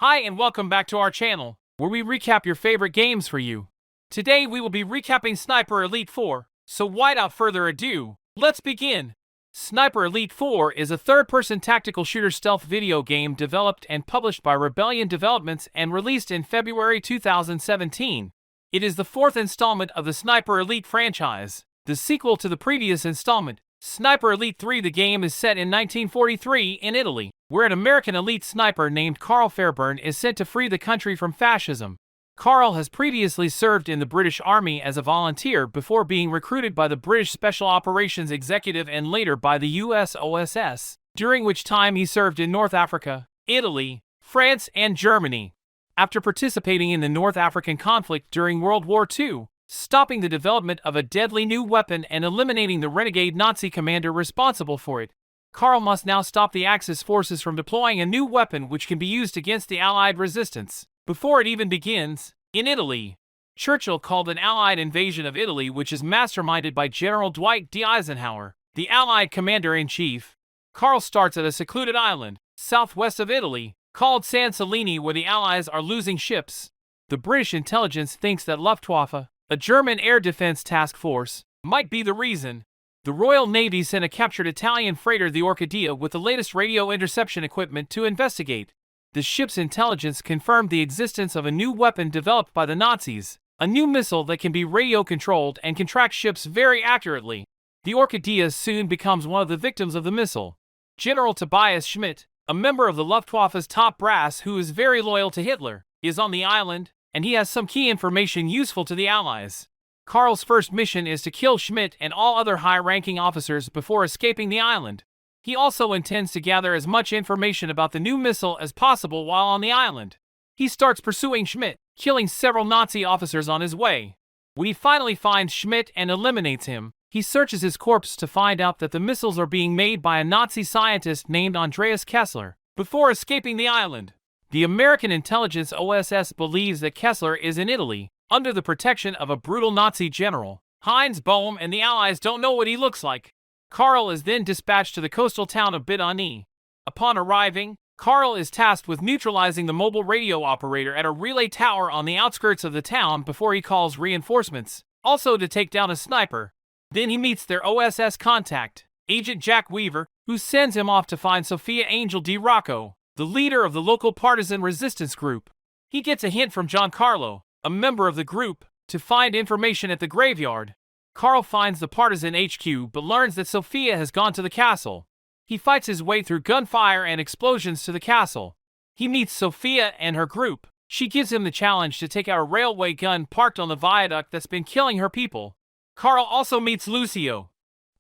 Hi and welcome back to our channel, where we recap your favorite games for you. Today we will be recapping Sniper Elite 4, so without further ado, let's begin! Sniper Elite 4 is a third-person tactical shooter stealth video game developed and published by Rebellion Developments and released in February 2017. It is the fourth installment of the Sniper Elite franchise, the sequel to the previous installment. Sniper Elite 3. The game is set in 1943 in Italy, where an American elite sniper named Carl Fairburn is sent to free the country from fascism. Carl has previously served in the British Army as a volunteer before being recruited by the British Special Operations Executive and later by the US OSS, during which time he served in North Africa, Italy, France, and Germany. After participating in the North African conflict during World War II, stopping the development of a deadly new weapon and eliminating the renegade Nazi commander responsible for it, Carl must now stop the Axis forces from deploying a new weapon which can be used against the Allied resistance. Before it even begins, in Italy, Churchill called an Allied invasion of Italy which is masterminded by General Dwight D. Eisenhower, the Allied commander-in-chief. Carl starts at a secluded island, southwest of Italy, called San Celini, where the Allies are losing ships. The British intelligence thinks that Luftwaffe, a German air defense task force, might be the reason. The Royal Navy sent a captured Italian freighter, the Orchidea, with the latest radio interception equipment to investigate. The ship's intelligence confirmed the existence of a new weapon developed by the Nazis, a new missile that can be radio-controlled and can track ships very accurately. The Orchidea soon becomes one of the victims of the missile. General Tobias Schmidt, a member of the Luftwaffe's top brass who is very loyal to Hitler, is on the island, and he has some key information useful to the Allies. Carl's first mission is to kill Schmidt and all other high-ranking officers before escaping the island. He also intends to gather as much information about the new missile as possible while on the island. He starts pursuing Schmidt, killing several Nazi officers on his way. When he finally finds Schmidt and eliminates him, he searches his corpse to find out that the missiles are being made by a Nazi scientist named Andreas Kessler, before escaping the island. The American intelligence OSS believes that Kessler is in Italy, under the protection of a brutal Nazi general, Heinz Bohm, and the Allies don't know what he looks like. Carl is then dispatched to the coastal town of Bidani. Upon arriving, Carl is tasked with neutralizing the mobile radio operator at a relay tower on the outskirts of the town before he calls reinforcements, also to take down a sniper. Then he meets their OSS contact, Agent Jack Weaver, who sends him off to find Sophia Angel Di Rocco, the leader of the local partisan resistance group. He gets a hint from Giancarlo, a member of the group, to find information at the graveyard. Carl finds the partisan HQ but learns that Sophia has gone to the castle. He fights his way through gunfire and explosions to the castle. He meets Sophia and her group. She gives him the challenge to take out a railway gun parked on the viaduct that's been killing her people. Carl also meets Lucio,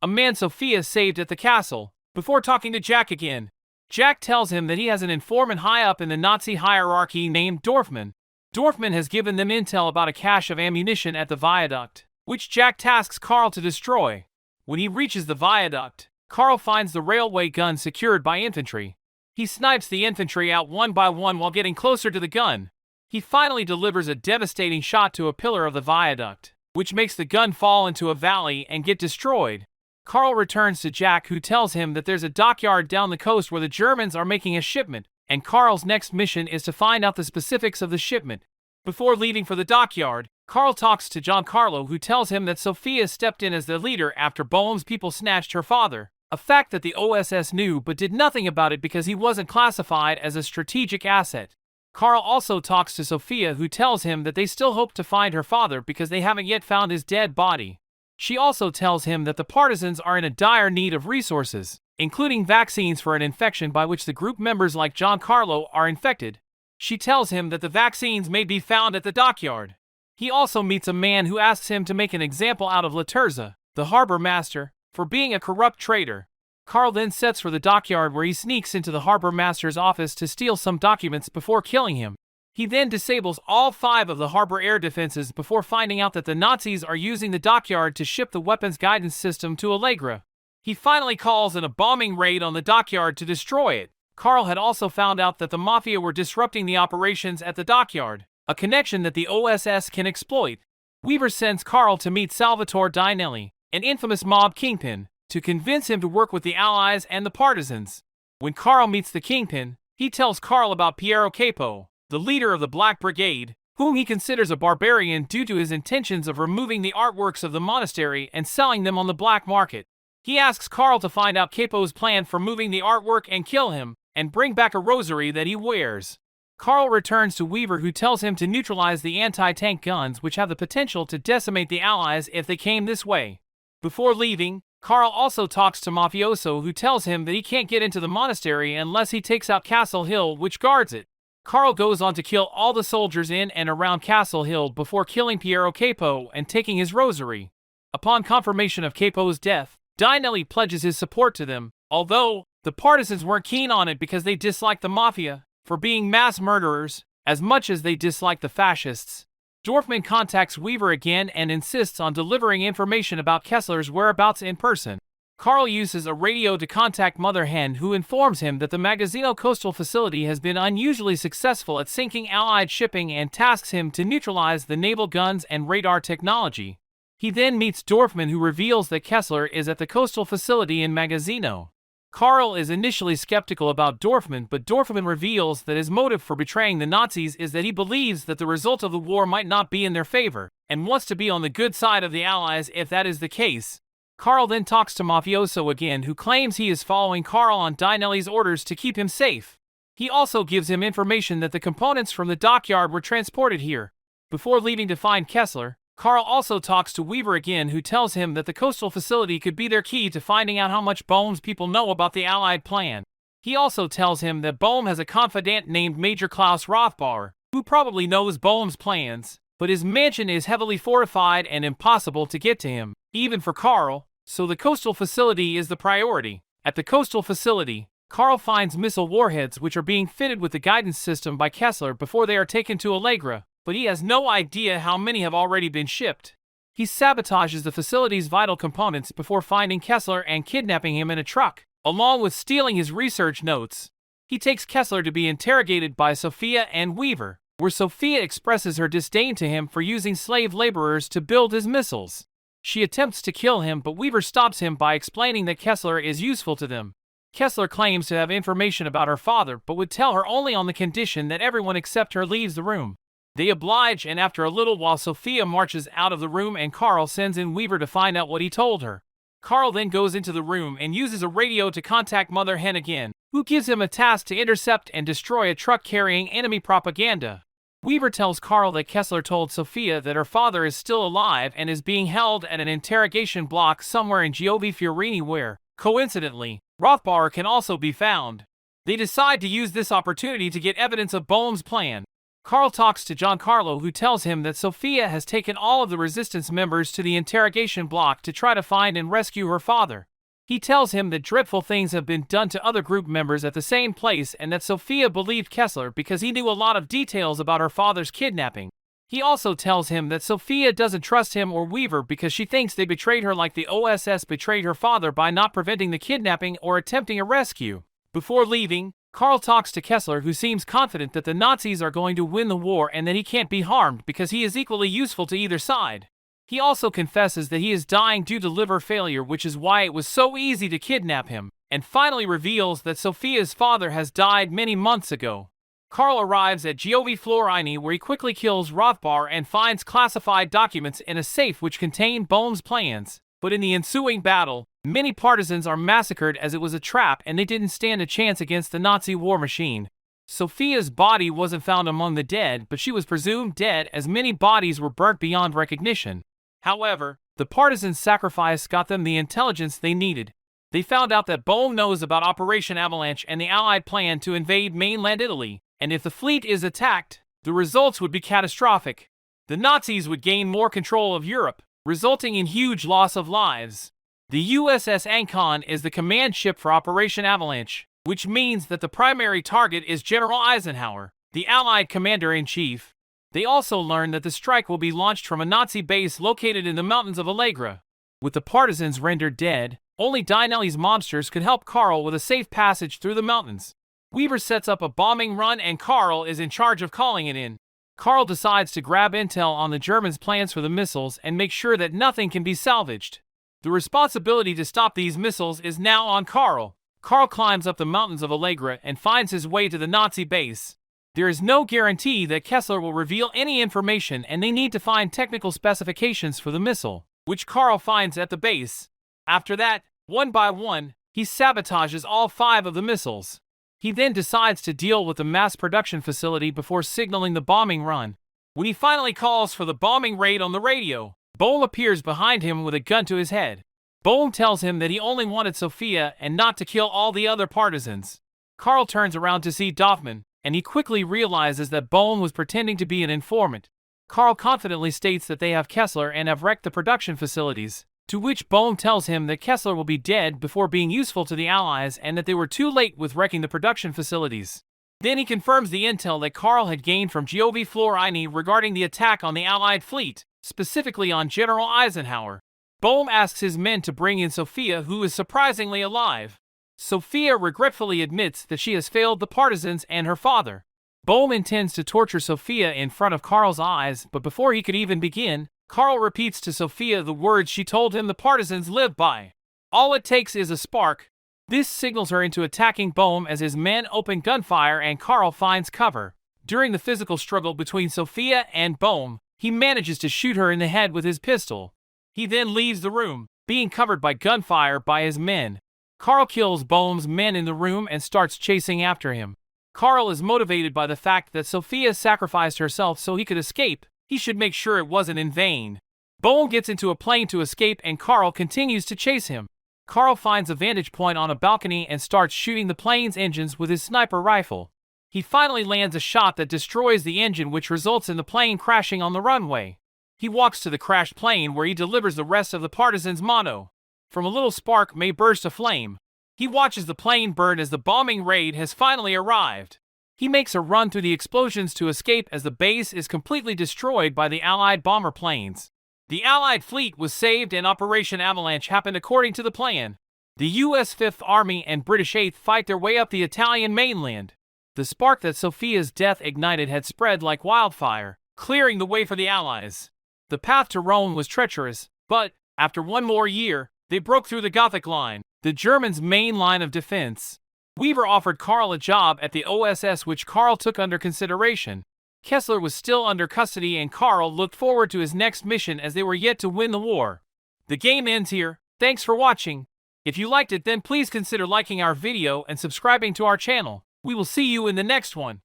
a man Sophia saved at the castle, before talking to Jack again. Jack tells him that he has an informant high up in the Nazi hierarchy named Dorfman. Dorfman has given them intel about a cache of ammunition at the viaduct, which Jack tasks Carl to destroy. When he reaches the viaduct, Carl finds the railway gun secured by infantry. He snipes the infantry out one by one while getting closer to the gun. He finally delivers a devastating shot to a pillar of the viaduct, which makes the gun fall into a valley and get destroyed. Carl returns to Jack, who tells him that there's a dockyard down the coast where the Germans are making a shipment, and Carl's next mission is to find out the specifics of the shipment. Before leaving for the dockyard, Carl talks to Giancarlo, who tells him that Sophia stepped in as the leader after Bohm's people snatched her father, a fact that the OSS knew but did nothing about it because he wasn't classified as a strategic asset. Carl also talks to Sophia, who tells him that they still hope to find her father because they haven't yet found his dead body. She also tells him that the partisans are in a dire need of resources, including vaccines for an infection by which the group members like Giancarlo are infected. She tells him that the vaccines may be found at the dockyard. He also meets a man who asks him to make an example out of Laterza, the harbor master, for being a corrupt traitor. Carl then sets for the dockyard, where he sneaks into the harbor master's office to steal some documents before killing him. He then disables all 5 of the harbor air defenses before finding out that the Nazis are using the dockyard to ship the weapons guidance system to Allegra. He finally calls in a bombing raid on the dockyard to destroy it. Carl had also found out that the Mafia were disrupting the operations at the dockyard, a connection that the OSS can exploit. Weaver sends Carl to meet Salvatore Dinelli, an infamous mob kingpin, to convince him to work with the Allies and the partisans. When Carl meets the kingpin, he tells Carl about Piero Capo, the leader of the Black Brigade, whom he considers a barbarian due to his intentions of removing the artworks of the monastery and selling them on the black market. He asks Carl to find out Capo's plan for moving the artwork and kill him, and bring back a rosary that he wears. Carl returns to Weaver, who tells him to neutralize the anti-tank guns which have the potential to decimate the Allies if they came this way. Before leaving, Carl also talks to Mafioso, who tells him that he can't get into the monastery unless he takes out Castle Hill, which guards it. Carl goes on to kill all the soldiers in and around Castle Hill before killing Piero Capo and taking his rosary. Upon confirmation of Capo's death, Dinelli pledges his support to them, although the partisans weren't keen on it because they disliked the Mafia for being mass murderers as much as they disliked the fascists. Dorfman contacts Weaver again and insists on delivering information about Kessler's whereabouts in person. Carl uses a radio to contact Mother Hen, who informs him that the Magazzino coastal facility has been unusually successful at sinking Allied shipping and tasks him to neutralize the naval guns and radar technology. He then meets Dorfman, who reveals that Kessler is at the coastal facility in Magazzino. Carl is initially skeptical about Dorfman, but Dorfman reveals that his motive for betraying the Nazis is that he believes that the result of the war might not be in their favor, and wants to be on the good side of the Allies if that is the case. Carl then talks to Mafioso again, who claims he is following Carl on Dinelli's orders to keep him safe. He also gives him information that the components from the dockyard were transported here. Before leaving to find Kessler, Carl also talks to Weaver again, who tells him that the coastal facility could be their key to finding out how much Bohm's people know about the Allied plan. He also tells him that Bohm has a confidant named Major Klaus Rothbauer, who probably knows Bohm's plans, but his mansion is heavily fortified and impossible to get to him, even for Carl, so the coastal facility is the priority. At the coastal facility, Carl finds missile warheads which are being fitted with the guidance system by Kessler before they are taken to Allegra, but he has no idea how many have already been shipped. He sabotages the facility's vital components before finding Kessler and kidnapping him in a truck, along with stealing his research notes. He takes Kessler to be interrogated by Sophia and Weaver, where Sophia expresses her disdain to him for using slave laborers to build his missiles. She attempts to kill him, but Weaver stops him by explaining that Kessler is useful to them. Kessler claims to have information about her father, but would tell her only on the condition that everyone except her leaves the room. They oblige, and after a little while Sophia marches out of the room and Carl sends in Weaver to find out what he told her. Carl then goes into the room and uses a radio to contact Mother Hen again, who gives him a task to intercept and destroy a truck carrying enemy propaganda. Weaver tells Carl that Kessler told Sophia that her father is still alive and is being held at an interrogation block somewhere in Giovi Fiorini where, coincidentally, Rothbauer can also be found. They decide to use this opportunity to get evidence of Bohm's plan. Carl talks to Giancarlo, who tells him that Sophia has taken all of the resistance members to the interrogation block to try to find and rescue her father. He tells him that dreadful things have been done to other group members at the same place and that Sophia believed Kessler because he knew a lot of details about her father's kidnapping. He also tells him that Sophia doesn't trust him or Weaver because she thinks they betrayed her like the OSS betrayed her father by not preventing the kidnapping or attempting a rescue. Before leaving, Carl talks to Kessler, who seems confident that the Nazis are going to win the war and that he can't be harmed because he is equally useful to either side. He also confesses that he is dying due to liver failure, which is why it was so easy to kidnap him, and finally reveals that Sophia's father has died many months ago. Carl arrives at Giovi Fiorini, where he quickly kills Rothbauer and finds classified documents in a safe which contain Bohm's plans. But in the ensuing battle, many partisans are massacred as it was a trap and they didn't stand a chance against the Nazi war machine. Sophia's body wasn't found among the dead, but she was presumed dead as many bodies were burnt beyond recognition. However, the partisans' sacrifice got them the intelligence they needed. They found out that Bohm knows about Operation Avalanche and the Allied plan to invade mainland Italy, and if the fleet is attacked, the results would be catastrophic. The Nazis would gain more control of Europe, resulting in huge loss of lives. The USS Ancon is the command ship for Operation Avalanche, which means that the primary target is General Eisenhower, the Allied commander-in-chief. They also learn that the strike will be launched from a Nazi base located in the mountains of Allegra. With the partisans rendered dead, only Dinelli's mobsters could help Carl with a safe passage through the mountains. Weaver sets up a bombing run and Carl is in charge of calling it in. Carl decides to grab intel on the Germans' plans for the missiles and make sure that nothing can be salvaged. The responsibility to stop these missiles is now on Carl. Carl climbs up the mountains of Allegra and finds his way to the Nazi base. There is no guarantee that Kessler will reveal any information, and they need to find technical specifications for the missile, which Carl finds at the base. After that, one by one, he sabotages all 5 of the missiles. He then decides to deal with the mass production facility before signaling the bombing run. When he finally calls for the bombing raid on the radio, Bohm appears behind him with a gun to his head. Bohm tells him that he only wanted Sophia and not to kill all the other partisans. Carl turns around to see Doffman, and he quickly realizes that Bohm was pretending to be an informant. Carl confidently states that they have Kessler and have wrecked the production facilities, to which Bohm tells him that Kessler will be dead before being useful to the Allies and that they were too late with wrecking the production facilities. Then he confirms the intel that Carl had gained from Giove Florini regarding the attack on the Allied fleet, specifically on General Eisenhower. Bohm asks his men to bring in Sophia, who is surprisingly alive. Sophia regretfully admits that she has failed the partisans and her father. Bohm intends to torture Sophia in front of Carl's eyes, but before he could even begin, Carl repeats to Sophia the words she told him the partisans lived by. All it takes is a spark. This signals her into attacking Bohm as his men open gunfire and Carl finds cover. During the physical struggle between Sophia and Bohm, he manages to shoot her in the head with his pistol. He then leaves the room, being covered by gunfire by his men. Carl kills Bohm's men in the room and starts chasing after him. Carl is motivated by the fact that Sophia sacrificed herself so he could escape. He should make sure it wasn't in vain. Bohm gets into a plane to escape and Carl continues to chase him. Carl finds a vantage point on a balcony and starts shooting the plane's engines with his sniper rifle. He finally lands a shot that destroys the engine, which results in the plane crashing on the runway. He walks to the crashed plane where he delivers the rest of the partisans' motto. From a little spark may burst a flame. He watches the plane burn as the bombing raid has finally arrived. He makes a run through the explosions to escape as the base is completely destroyed by the Allied bomber planes. The Allied fleet was saved and Operation Avalanche happened according to the plan. The U.S. Fifth Army and British Eighth fight their way up the Italian mainland. The spark that Sophia's death ignited had spread like wildfire, clearing the way for the Allies. The path to Rome was treacherous, but, after one more year, they broke through the Gothic Line, the Germans' main line of defense. Weaver offered Carl a job at the OSS, which Carl took under consideration. Kessler was still under custody and Carl looked forward to his next mission as they were yet to win the war. The game ends here. Thanks for watching. If you liked it, then please consider liking our video and subscribing to our channel. We will see you in the next one.